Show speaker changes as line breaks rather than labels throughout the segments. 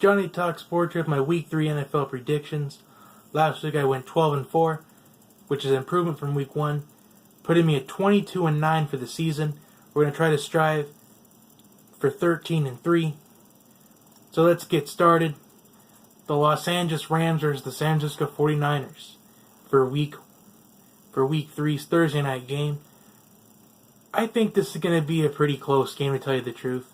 Johnny Talk Sports with my Week 3 NFL predictions. Last week I went 12-4, which is an improvement from Week 1, putting me at 22-9 for the season. We're going to try to strive for 13-3. So let's get started. The Los Angeles Rams versus the San Francisco 49ers for Week 3's Thursday night game. I think this is going to be a pretty close game, to tell you the truth.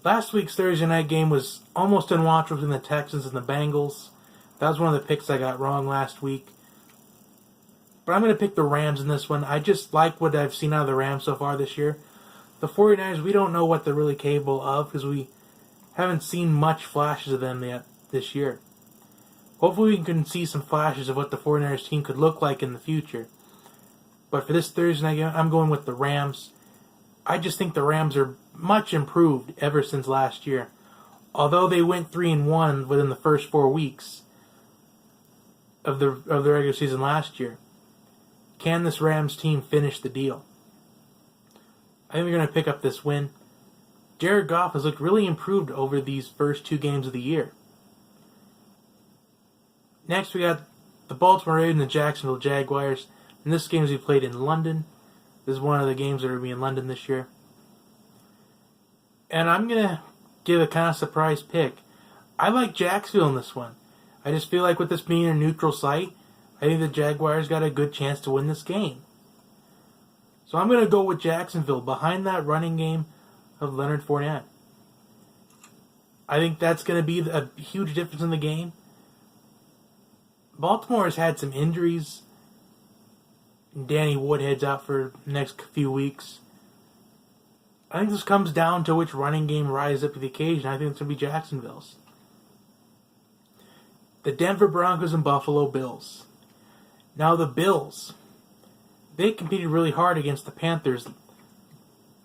Last week's Thursday night game was almost unwatchable between the Texans and the Bengals. That was one of the picks I got wrong last week. But I'm going to pick the Rams in this one. I just like what I've seen out of the Rams so far this year. The 49ers, we don't know what they're really capable of because we haven't seen much flashes of them yet this year. Hopefully we can see some flashes of what the 49ers team could look like in the future. But for this Thursday night game, I'm going with the Rams. I just think the Rams are much improved ever since last year. Although they went 3-1 within the first 4 weeks of the regular season last year, can this Rams team finish the deal? I think we're going to pick up this win. Jared Goff has looked really improved over these first 2 games of the year. Next, we got the Baltimore Ravens and the Jacksonville Jaguars. And this game is we played in London. This is one of the games that are going to be in London this year. And I'm going to give a kind of surprise pick. I like Jacksonville in this one. I just feel like with this being a neutral site, I think the Jaguars got a good chance to win this game. So I'm going to go with Jacksonville behind that running game of Leonard Fournette. I think that's going to be a huge difference in the game. Baltimore has had some injuries. Danny Woodhead's out for the next few weeks. I think this comes down to which running game rises up to the occasion. I think it's going to be Jacksonville's. The Denver Broncos and Buffalo Bills. Now the Bills, they competed really hard against the Panthers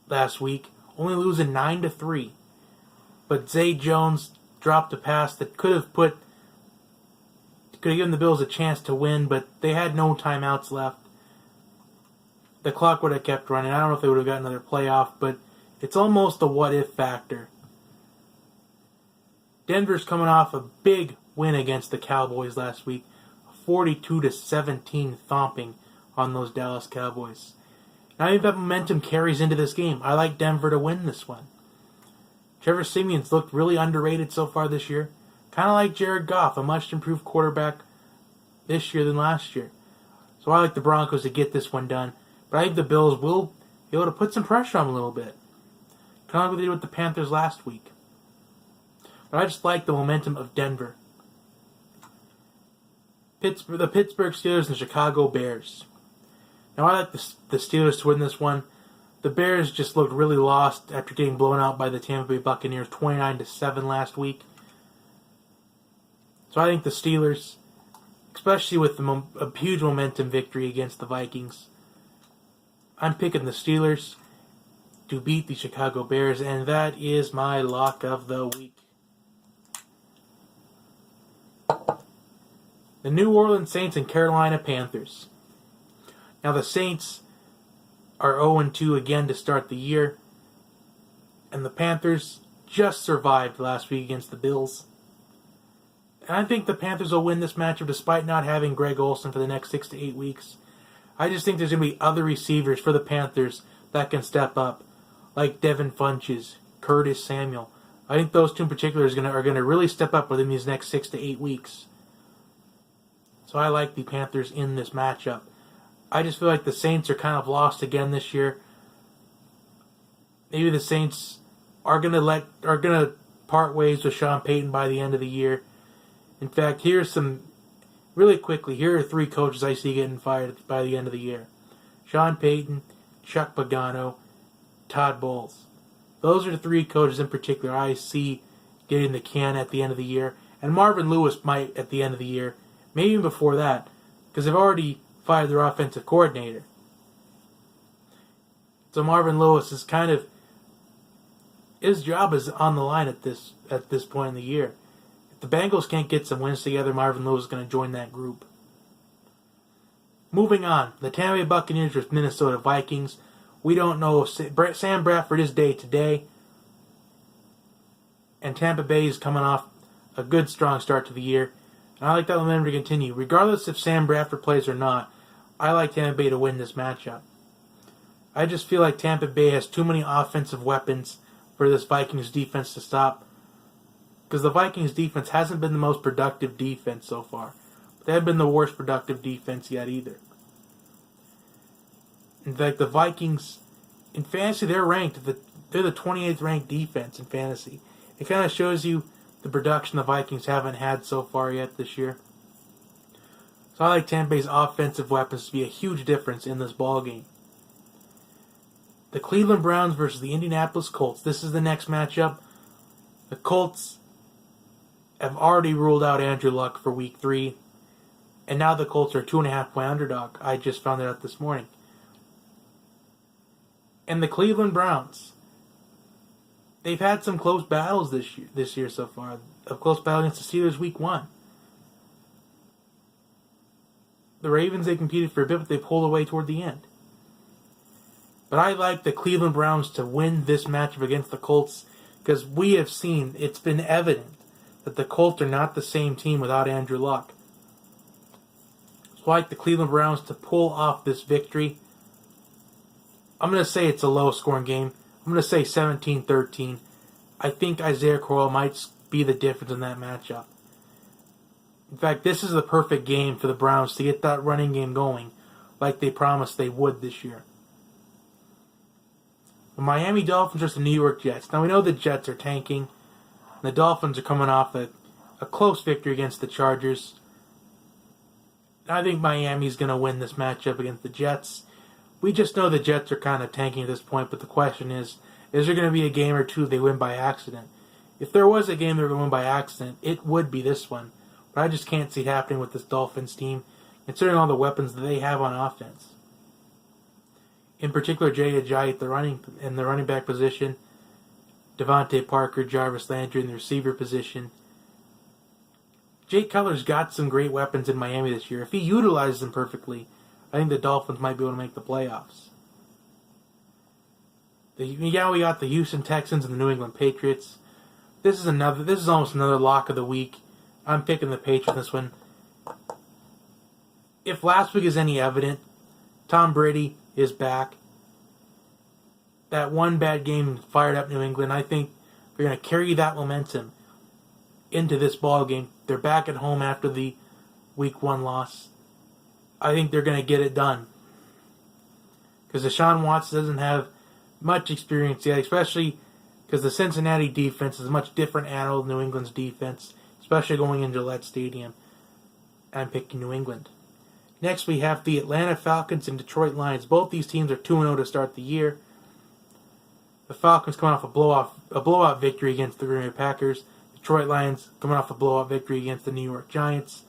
last week, only losing 9-3. But Zay Jones dropped a pass that could have given the Bills a chance to win, but they had no timeouts left. The clock would have kept running. I don't know if they would have got another playoff, but it's almost a what-if factor. Denver's coming off a big win against the Cowboys last week, a 42-17 thumping on those Dallas Cowboys. And I think that momentum carries into this game. I like Denver to win this one. Trevor Siemian's looked really underrated so far this year. Kind of like Jared Goff, a much improved quarterback this year than last year. So I like the Broncos to get this one done. But I think the Bills will be able to put some pressure on them a little bit. Kind of like what they did with the Panthers last week. But I just like the momentum of Denver. The Pittsburgh Steelers and the Chicago Bears. Now I like the Steelers to win this one. The Bears just looked really lost after getting blown out by the Tampa Bay Buccaneers 29-7 last week. So I think the Steelers, especially with a huge momentum victory against the Vikings, I'm picking the Steelers to beat the Chicago Bears, and that is my lock of the week. The New Orleans Saints and Carolina Panthers. Now the Saints are 0-2 again to start the year, and the Panthers just survived last week against the Bills. And I think the Panthers will win this matchup despite not having Greg Olsen for the next 6 to 8 weeks. I just think there's going to be other receivers for the Panthers that can step up, like Devin Funches, Curtis Samuel. I think those two in particular are going to really step up within these next 6 to 8 weeks. So I like the Panthers in this matchup. I just feel like the Saints are kind of lost again this year. Maybe the Saints are going to part ways with Sean Payton by the end of the year. In fact, really quickly, here are 3 coaches I see getting fired by the end of the year. Sean Payton, Chuck Pagano, Todd Bowles. Those are the 3 coaches in particular I see getting the can at the end of the year. And Marvin Lewis might at the end of the year, maybe even before that, because they've already fired their offensive coordinator. So Marvin Lewis is his job is on the line at this point in the year. If the Bengals can't get some wins together, Marvin Lewis is going to join that group. Moving on, the Tampa Bay Buccaneers with Minnesota Vikings. We don't know if Sam Bradford is day to day. And Tampa Bay is coming off a good, strong start to the year. And I like that momentum to continue. Regardless if Sam Bradford plays or not, I like Tampa Bay to win this matchup. I just feel like Tampa Bay has too many offensive weapons for this Vikings defense to stop. Because the Vikings defense hasn't been the most productive defense so far. But they haven't been the worst productive defense yet either. In fact, the Vikings, in fantasy, they're ranked. They're the 28th ranked defense in fantasy. It kind of shows you the production the Vikings haven't had so far yet this year. So I like Tampa Bay's offensive weapons to be a huge difference in this ball game. The Cleveland Browns versus the Indianapolis Colts. This is the next matchup. The Colts have already ruled out Andrew Luck for Week 3. And now the Colts are a 2.5-point underdog. I just found it out this morning. And the Cleveland Browns, they've had some close battles this year so far. A close battle against the Steelers Week 1. The Ravens, they competed for a bit, but they pulled away toward the end. But I like the Cleveland Browns to win this matchup against the Colts because we have seen, it's been evident that the Colts are not the same team without Andrew Luck. So I like the Cleveland Browns to pull off this victory. I'm going to say it's a low-scoring game. I'm going to say 17-13. I think Isaiah Crowell might be the difference in that matchup. In fact, this is the perfect game for the Browns to get that running game going like they promised they would this year. The Miami Dolphins versus the New York Jets. Now we know the Jets are tanking. The Dolphins are coming off a close victory against the Chargers. I think Miami's going to win this matchup against the Jets. We just know the Jets are kind of tanking at this point, but the question is there going to be a game or two they win by accident? If there was a game they were going to win by accident, it would be this one. But I just can't see it happening with this Dolphins team, considering all the weapons that they have on offense. In particular, Jay Ajayi in the running back position, Devontae Parker, Jarvis Landry in the receiver position. Jay Cutler's got some great weapons in Miami this year. If he utilizes them perfectly, I think the Dolphins might be able to make the playoffs. We got the Houston Texans and the New England Patriots. This is almost another lock of the week. I'm picking the Patriots this one. If last week is any evident, Tom Brady is back. That one bad game fired up New England. I think they're going to carry that momentum into this ball game. They're back at home after the Week 1 loss. I think they're going to get it done. Because Deshaun Watson doesn't have much experience yet, especially because the Cincinnati defense is a much different animal than New England's defense, especially going in Gillette Stadium. I'm picking New England. Next, we have the Atlanta Falcons and Detroit Lions. Both these teams are 2-0 to start the year. The Falcons coming off a blowout victory against the Green Bay Packers. Detroit Lions coming off a blowout victory against the New York Giants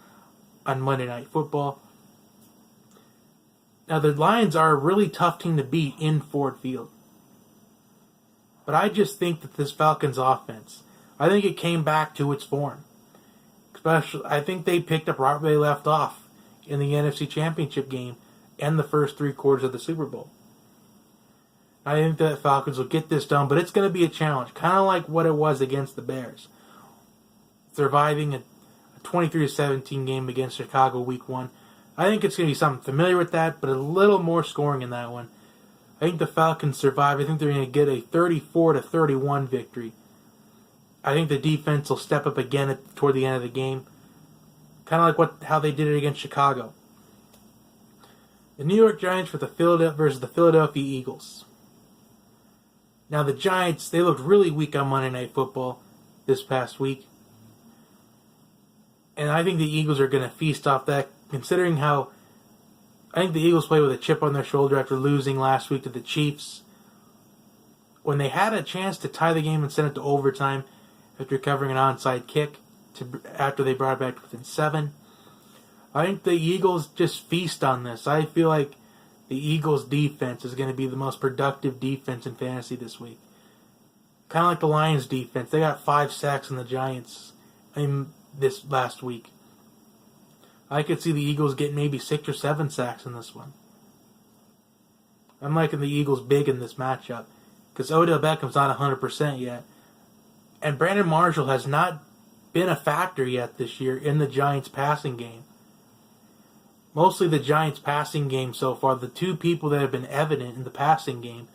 on Monday Night Football. Now, the Lions are a really tough team to beat in Ford Field. But I just think that this Falcons offense, I think it came back to its form. Especially, I think they picked up right where they left off in the NFC Championship game and the first 3 quarters of the Super Bowl. I think that Falcons will get this done, but it's going to be a challenge, kind of like what it was against the Bears. Surviving a 23-17 game against Chicago Week 1. I think it's going to be something familiar with that, but a little more scoring in that one. I think the Falcons survive. I think they're going to get a 34-31 victory. I think the defense will step up again toward the end of the game. Kind of like how they did it against Chicago. The New York Giants versus the Philadelphia Eagles. Now the Giants, they looked really weak on Monday Night Football this past week. And I think the Eagles are going to feast off that, considering how I think the Eagles play with a chip on their shoulder after losing last week to the Chiefs. When they had a chance to tie the game and send it to overtime after recovering an onside kick after they brought it back to within 7. I think the Eagles just feast on this. I feel like the Eagles' defense is going to be the most productive defense in fantasy this week. Kind of like the Lions' defense. They got 5 sacks on the Giants this last week. I could see the Eagles getting maybe 6 or 7 sacks in this one. I'm liking the Eagles big in this matchup because Odell Beckham's not 100% yet. And Brandon Marshall has not been a factor yet this year in the Giants' passing game. Mostly the Giants' passing game so far, the two people that have been evident in the passing game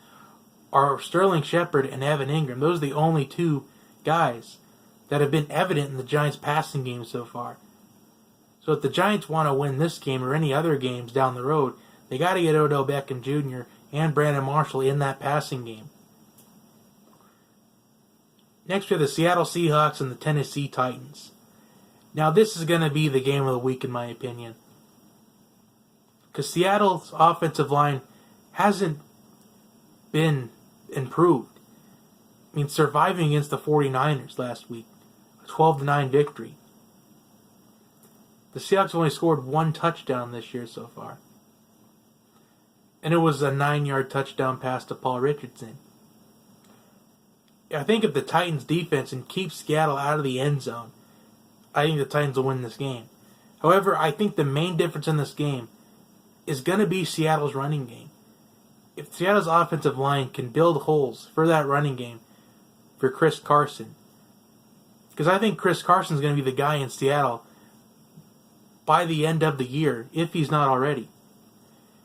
are Sterling Shepard and Evan Ingram. Those are the only two guys that have been evident in the Giants' passing game so far. So if the Giants want to win this game or any other games down the road, they got to get Odell Beckham Jr. and Brandon Marshall in that passing game. Next we have the Seattle Seahawks and the Tennessee Titans. Now this is going to be the game of the week in my opinion. Because Seattle's offensive line hasn't been improved. I mean, surviving against the 49ers last week. A 12-9 victory. The Seahawks only scored one touchdown this year so far. And it was a 9-yard touchdown pass to Paul Richardson. I think if the Titans defense and keep Seattle out of the end zone, I think the Titans will win this game. However, I think the main difference in this game is going to be Seattle's running game. If Seattle's offensive line can build holes for that running game for Chris Carson, because I think Chris Carson is going to be the guy in Seattle by the end of the year, if he's not already.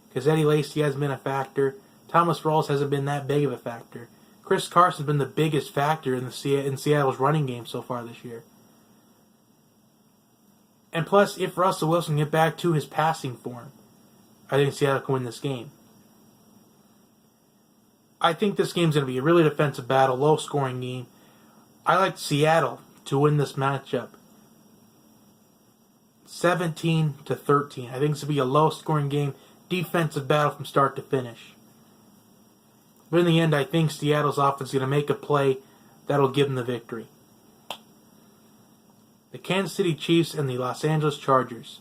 Because Eddie Lacy hasn't been a factor. Thomas Rawls hasn't been that big of a factor. Chris Carson's been the biggest factor in Seattle's running game so far this year. And plus, if Russell Wilson can get back to his passing form, I think Seattle can win this game. I think this game's going to be a really defensive battle, low-scoring game. I like Seattle to win this matchup 17-13. I think this will be a low-scoring game, defensive battle from start to finish. But in the end, I think Seattle's offense is going to make a play that'll give them the victory. The Kansas City Chiefs and the Los Angeles Chargers.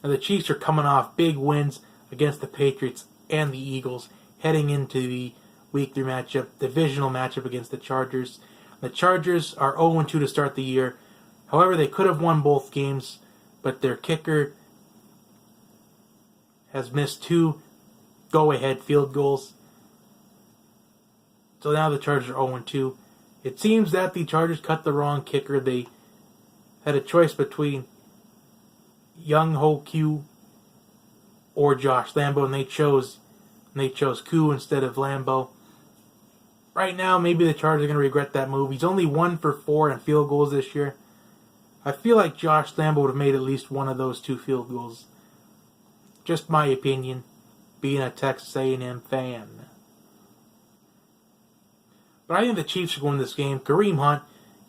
Now the Chiefs are coming off big wins against the Patriots and the Eagles, heading into the Week 3 matchup, divisional matchup against the Chargers. The Chargers are 0-2 to start the year. However, they could have won both games, but their kicker has missed 2 go-ahead field goals. So now the Chargers are 0-2. It seems that the Chargers cut the wrong kicker. They had a choice between Young Ho Koo or Josh Lambo, and they chose Koo instead of Lambo. Right now, maybe the Chargers are going to regret that move. He's only 1 for 4 in field goals this year. I feel like Josh Lambo would have made at least one of those 2 field goals. Just my opinion, being a Texas A&M fan. But I think the Chiefs are going to this game. Kareem Hunt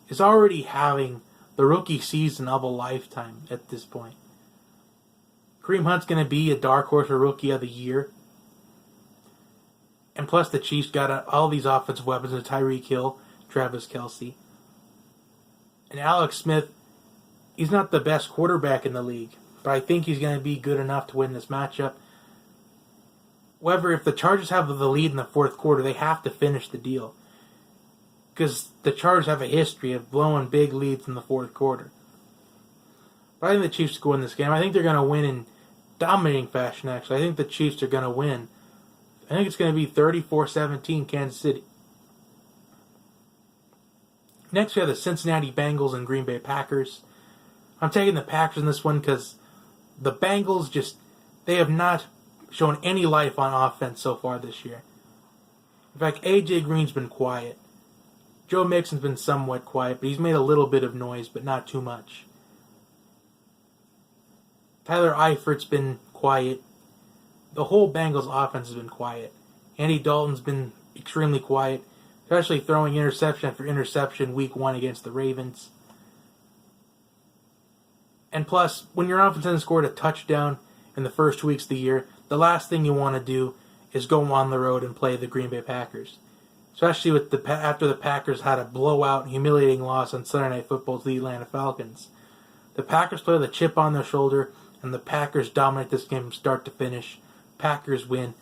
is already having the rookie season of a lifetime at this point. Kareem Hunt's going to be a dark horse for Rookie of the Year. And plus the Chiefs got all these offensive weapons with Tyreek Hill, Travis Kelce. And Alex Smith, he's not the best quarterback in the league, but I think he's going to be good enough to win this matchup. However, if the Chargers have the lead in the fourth quarter, they have to finish the deal. Because the Chargers have a history of blowing big leads in the fourth quarter. But I think the Chiefs will win this game. I think they're going to win in dominating fashion, actually. I think the Chiefs are going to win. I think it's going to be 34-17 Kansas City. Next, we have the Cincinnati Bengals and Green Bay Packers. I'm taking the Packers in this one because the Bengals they have not shown any life on offense so far this year. In fact, A.J. Green's been quiet. Joe Mixon's been somewhat quiet, but he's made a little bit of noise, but not too much. Tyler Eifert's been quiet. The whole Bengals offense has been quiet. Andy Dalton's been extremely quiet, especially throwing interception after interception week 1 against the Ravens. And plus, when your offense hasn't scored a touchdown in the first 2 weeks of the year, the last thing you want to do is go on the road and play the Green Bay Packers. Especially after the Packers had a blowout, humiliating loss on Sunday Night Football to the Atlanta Falcons. The Packers play with a chip on their shoulder, and the Packers dominate this game from start to finish. Packers win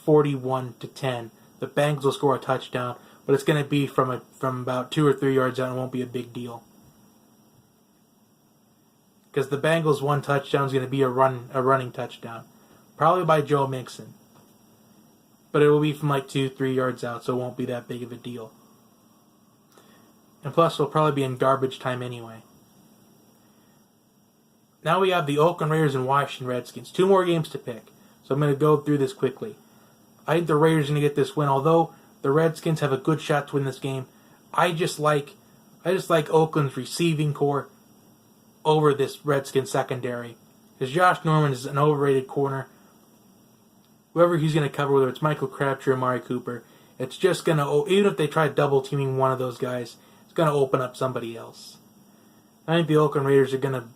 41-10. The Bengals will score a touchdown, but it's going to be from about 2 or 3 yards out, and it won't be a big deal. Because the Bengals' one touchdown is going to be a running touchdown, probably by Joe Mixon. But it will be from like 2-3 yards out, so it won't be that big of a deal. And plus, it'll probably be in garbage time anyway. Now we have the Oakland Raiders and Washington Redskins. 2 more games to pick. So I'm going to go through this quickly. I think the Raiders are going to get this win. Although the Redskins have a good shot to win this game, I just like Oakland's receiving core over this Redskins secondary. Because Josh Norman is an overrated corner. Whoever he's going to cover, whether it's Michael Crabtree or Amari Cooper, it's just going to, even if they try double teaming one of those guys, it's going to open up somebody else. I think the Oakland Raiders are going to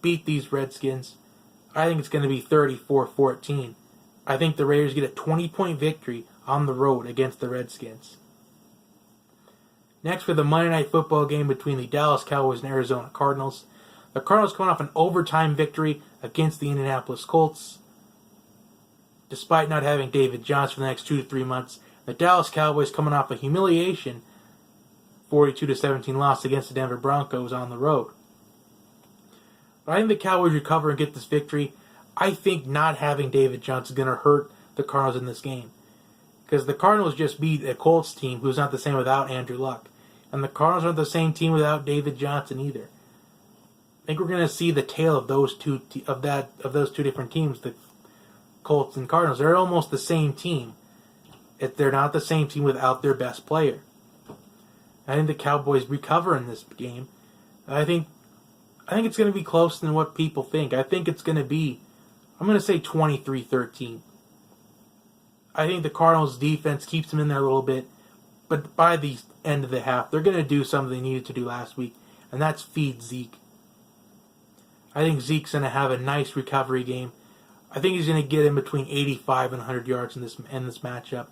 beat these Redskins. I think it's going to be 34-14. I think the Raiders get a 20-point victory on the road against the Redskins. Next, for the Monday Night Football game between the Dallas Cowboys and Arizona Cardinals. The Cardinals coming off an overtime victory against the Indianapolis Colts. Despite not having David Johnson for the next 2 to 3 months, the Dallas Cowboys coming off a humiliation 42-17 loss against the Denver Broncos on the road. But I think the Cowboys recover and get this victory. I think not having David Johnson is going to hurt the Cardinals in this game. Because the Cardinals just beat a Colts team who's not the same without Andrew Luck. And the Cardinals aren't the same team without David Johnson either. I think we're going to see the tale of those two different teams, the Colts and Cardinals. They're almost the same team. They're not the same team without their best player. I think the Cowboys recover in this game. I think it's going to be closer than what people think. I think it's going to be, I'm going to say 23-13. I think the Cardinals' defense keeps them in there a little bit, but by the end of the half, they're going to do something they needed to do last week, and that's feed Zeke. I think Zeke's going to have a nice recovery game. I think he's going to get in between 85 and 100 yards in this matchup.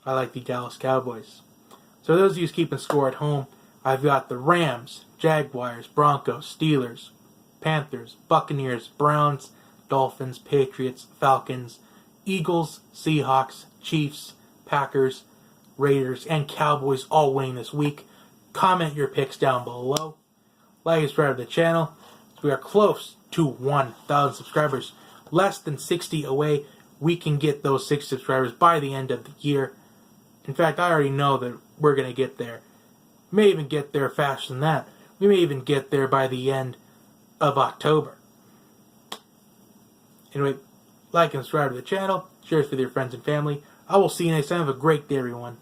I like the Dallas Cowboys. So those of you keeping score at home, I've got the Rams, Jaguars, Broncos, Steelers, Panthers, Buccaneers, Browns, Dolphins, Patriots, Falcons, Eagles, Seahawks, Chiefs, Packers, Raiders, and Cowboys all winning this week. Comment your picks down below. Like and subscribe to the channel. We are close to 1,000 subscribers. Less than 60 away. We can get those 60 subscribers by the end of the year. In fact, I already know that we're going to get there. May even get there faster than that. We may even get there by the end of October. Anyway, like and subscribe to the channel. Share it with your friends and family. I will see you next time. Have a great day, everyone.